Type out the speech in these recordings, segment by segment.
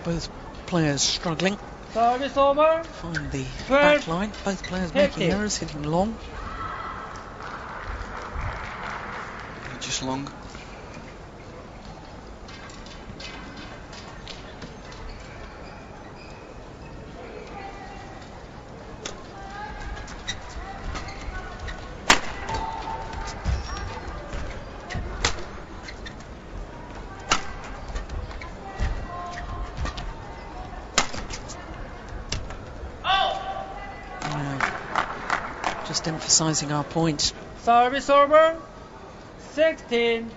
Both players struggling. Service over. Find the back line. Both players making errors, hitting long. Just long. Just emphasising our point. Service over. 16-12.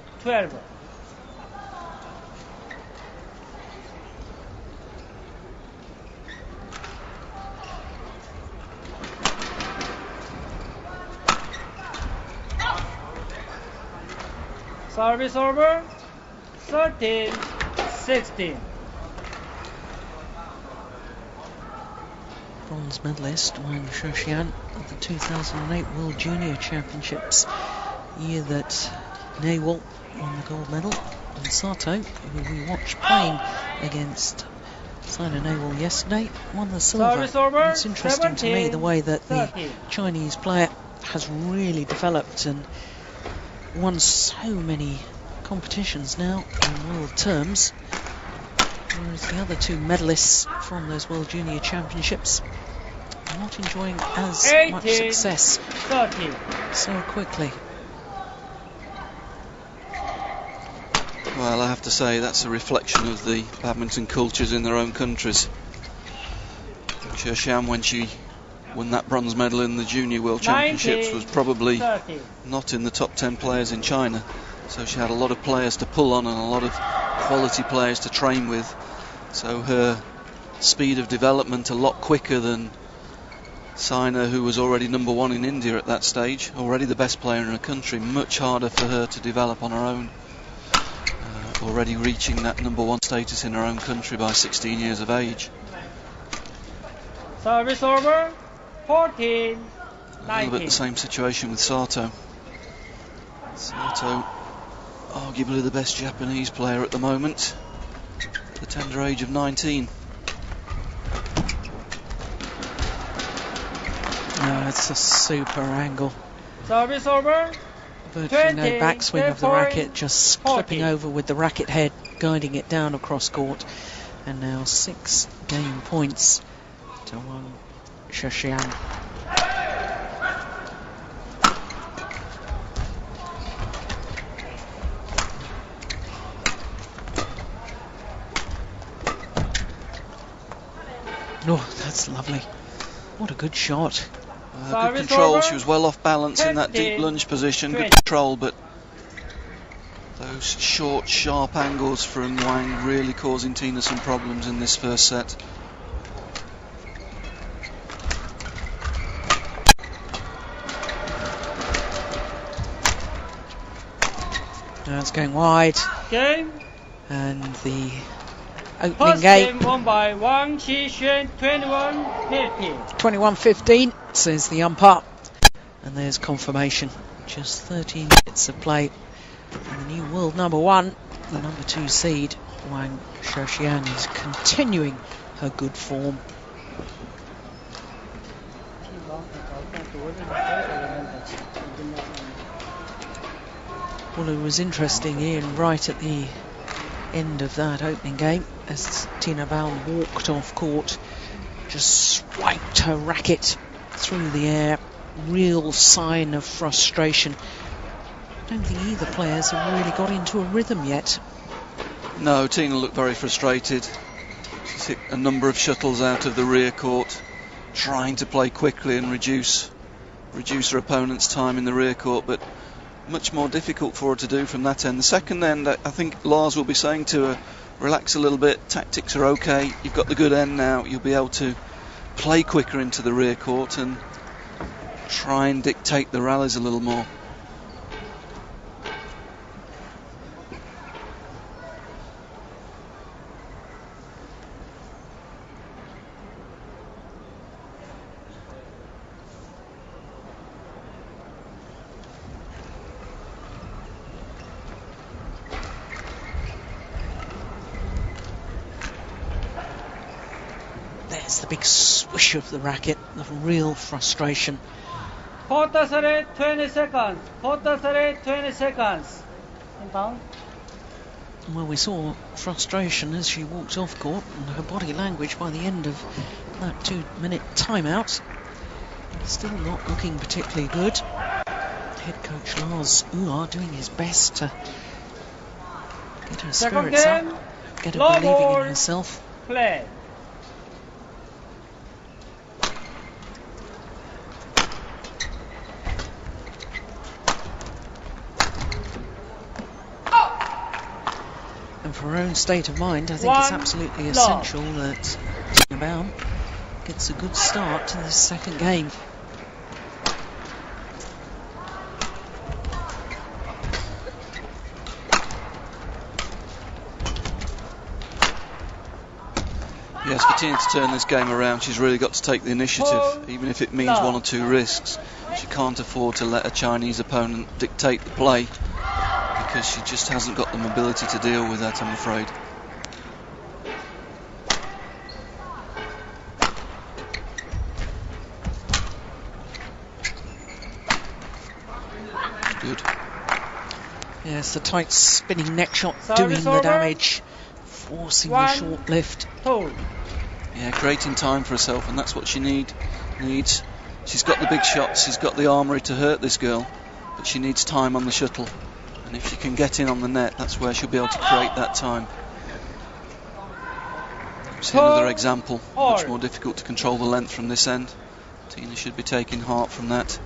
Service over. 13-16. Bronze medalist Wang Shixian at the 2008 World Junior Championships, year that Nawal won the gold medal, and Sato, who we watched playing against Saina Nawal yesterday, won the silver. It's interesting to me the way that the Chinese player has really developed and won so many competitions now in world terms, whereas the other two medalists from those World Junior Championships are not enjoying as much success so quickly. Well, I have to say that's a reflection of the badminton cultures in their own countries. Shixian, when she won that bronze medal in the Junior World Championships, was probably not in the top 10 players in China. So she had a lot of players to pull on and a lot of quality players to train with. So her speed of development a lot quicker than Saina, who was already #1 in India at that stage, already the best player in her country. Much harder for her to develop on her own. Already reaching that #1 status in her own country by 16 years of age. Service over. 14-19. A little bit the same situation with Sato. Sato, arguably the best Japanese player at the moment, at the tender age of 19. It's a super angle. Service over. Virtually no backswing of the racket, just flipping over with the racket head, guiding it down across court. And now 6 game points to Wang Shixian. Oh, that's lovely. What a good shot. Good control. She was well off balance in that deep lunge position. Good control, but those short, sharp angles from Wang really causing Tina some problems in this first set. Now it's going wide. Game. And the opening First game won by Wang Shixian, 21-15. 21-15, says the umpire. And there's confirmation. Just 13 minutes of play. And the new world #1, the #2 seed, Wang Shixian, is continuing her good form. Well, it was interesting, Ian, right at the end of that opening game, as Tine Baun walked off court, just swiped her racket through the air. Real sign of frustration. I don't think either players have really got into a rhythm yet. No, Tina looked very frustrated. She's hit a number of shuttles out of the rear court, trying to play quickly and reduce her opponent's time in the rear court, but much more difficult for her to do from that end. The second end, I think Lars will be saying to her, relax a little bit, tactics are okay, you've got the good end now, you'll be able to play quicker into the rear court and try and dictate the rallies a little more. It's the big swish of the racket, the real frustration. Quarter set, 20 seconds. Quarter set, 20 seconds. Inbound. Well, we saw frustration as she walked off court, and her body language by the end of that 2-minute timeout. Still not looking particularly good. Head coach Lars Uar doing his best to get her spirits up, get her believing in herself. Play. And for her own state of mind, I think it's absolutely essential that Tine Baun gets a good start to this second game. Yes, for Tina to turn this game around, she's really got to take the initiative, even if it means one or two risks. She can't afford to let a Chinese opponent dictate the play, because she just hasn't got the mobility to deal with that, I'm afraid. Good. Yes, the tight spinning neck shot doing the damage, forcing the short lift. Yeah, creating time for herself, and that's what she needs. She's got the big shots, she's got the armoury to hurt this girl, but she needs time on the shuttle. And if she can get in on the net, that's where she'll be able to create that time. See another example, much more difficult to control the length from this end. Tina should be taking heart from that.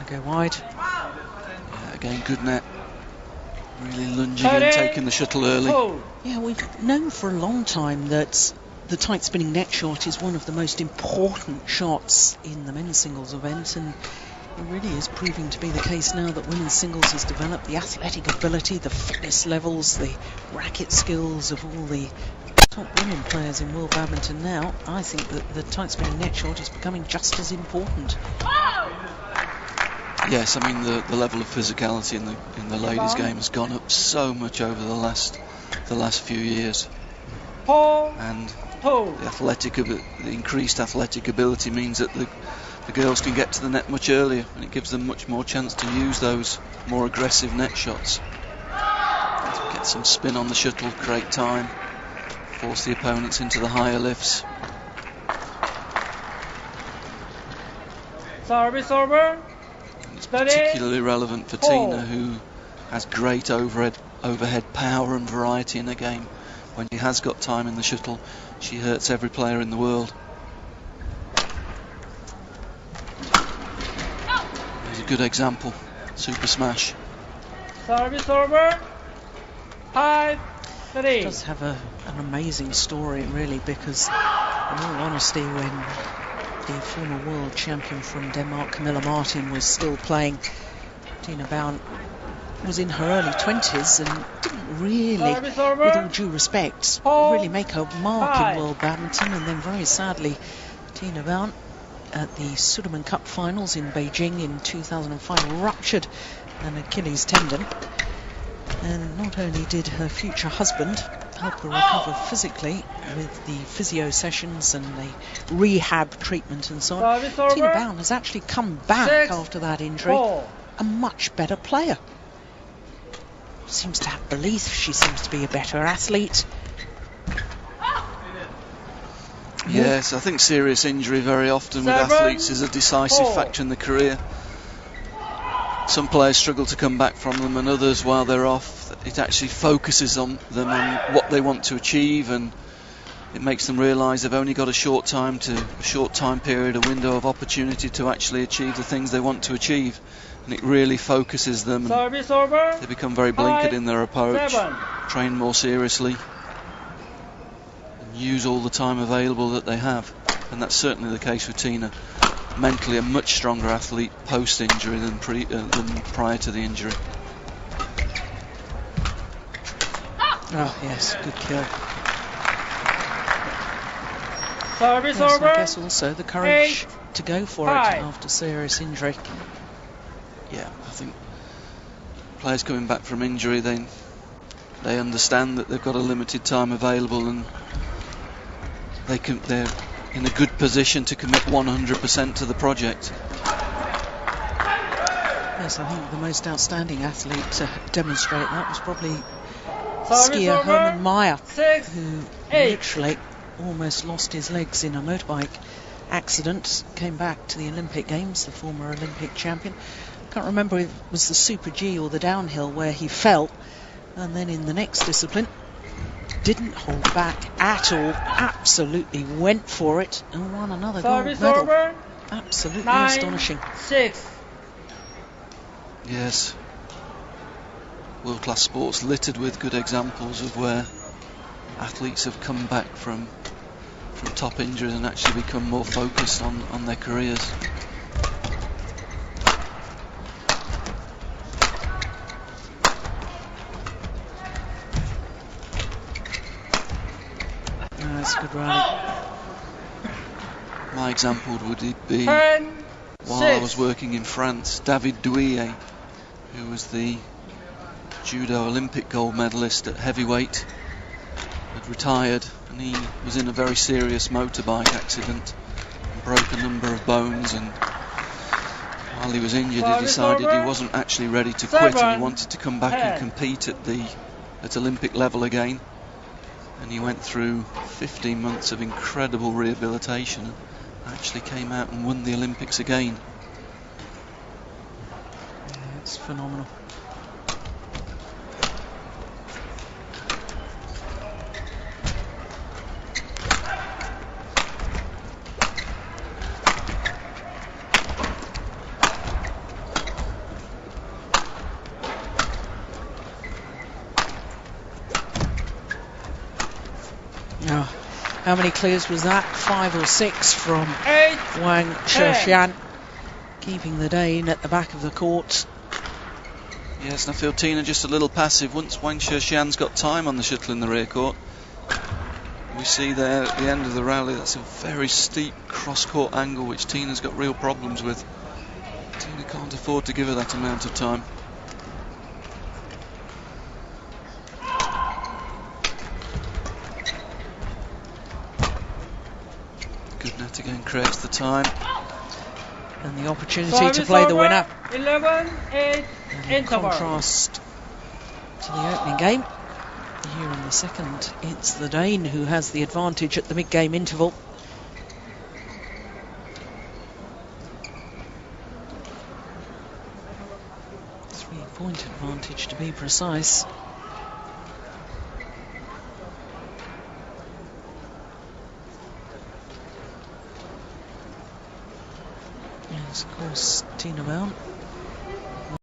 Go wide. Yeah, again, good net. Really lunging and taking the shuttle early. Yeah, we've known for a long time that the tight spinning net shot is one of the most important shots in the men's singles event, and it really is proving to be the case now that women's singles has developed the athletic ability, the fitness levels, the racket skills of all the top women players in world badminton now. I think that the tight spinning net shot is becoming just as important. Yes, I mean the level of physicality in the ladies' game has gone up so much over the last few years, and the increased athletic ability means that the girls can get to the net much earlier, and it gives them much more chance to use those more aggressive net shots. Get some spin on the shuttle, create time, force the opponents into the higher lifts. Service over. It's particularly relevant for Tina, who has great overhead power and variety in her game. When she has got time in the shuttle, she hurts every player in the world. Here's a good example. Super smash. Service over. 5-3. It does have an amazing story, really, because in all honesty, when the former world champion from Denmark, Camilla Martin, was still playing, Tine Baun was in her early 20s and didn't really, with all due respect, really make her mark in world badminton. And then very sadly, Tine Baun at the Sudirman Cup finals in Beijing in 2005 ruptured an Achilles tendon, and not only did her future husband help her recover physically with the physio sessions and the rehab treatment and so on, Tine Baun has actually come back after that injury a much better player. Seems to have belief, she seems to be a better athlete. Yes, I think serious injury very often with athletes is a decisive factor in the career. Some players struggle to come back from them, and others, while they're off, it actually focuses on them on what they want to achieve, and it makes them realise they've only got a short time period, a window of opportunity to actually achieve the things they want to achieve, and it really focuses them, and they become very blinkered in their approach, train more seriously, and use all the time available that they have. And that's certainly the case with Tina. Mentally a much stronger athlete post-injury than prior to the injury. Oh yes, good kill. Service yes, over. I guess also the courage to go for it after serious injury. Yeah, I think players coming back from injury, they understand that they've got a limited time available, and they're in a good position to commit 100% to the project. Yes, I think the most outstanding athlete to demonstrate that was probably skier Hermann Maier, who literally almost lost his legs in a motorbike accident, came back to the Olympic Games, the former Olympic champion. Can't remember if it was the Super G or the downhill where he fell, and then in the next discipline didn't hold back at all, absolutely went for it and won another gold medal. Absolutely astonishing. 9-6. Yes, world-class sports littered with good examples of where athletes have come back from top injuries and actually become more focused on their careers. That's a good rally. My example would be 10-6. while I was working in France, David Douillet, who was the judo Olympic gold medalist at heavyweight, had retired, and he was in a very serious motorbike accident and broke a number of bones, and while he was injured he decided he wasn't actually ready to quit, and he wanted to come back and compete at Olympic level again, and he went through 15 months of incredible rehabilitation and actually came out and won the Olympics again. Yeah, it's phenomenal. Now, how many clears was that? 5 or 6 from Wang Shixian, keeping the Dane at the back of the court. Yes, and I feel Tina just a little passive. Once Wang Shixian's got time on the shuttle in the rear court, we see there at the end of the rally, that's a very steep cross-court angle which Tina's got real problems with. Tina can't afford to give her that amount of time. Good net again creates the time. And the opportunity to play the winner. 11-8. In contrast to the opening game, here in the second, it's the Dane who has the advantage at the mid-game interval. 3-point advantage to be precise. Yes, of course, Tine Baun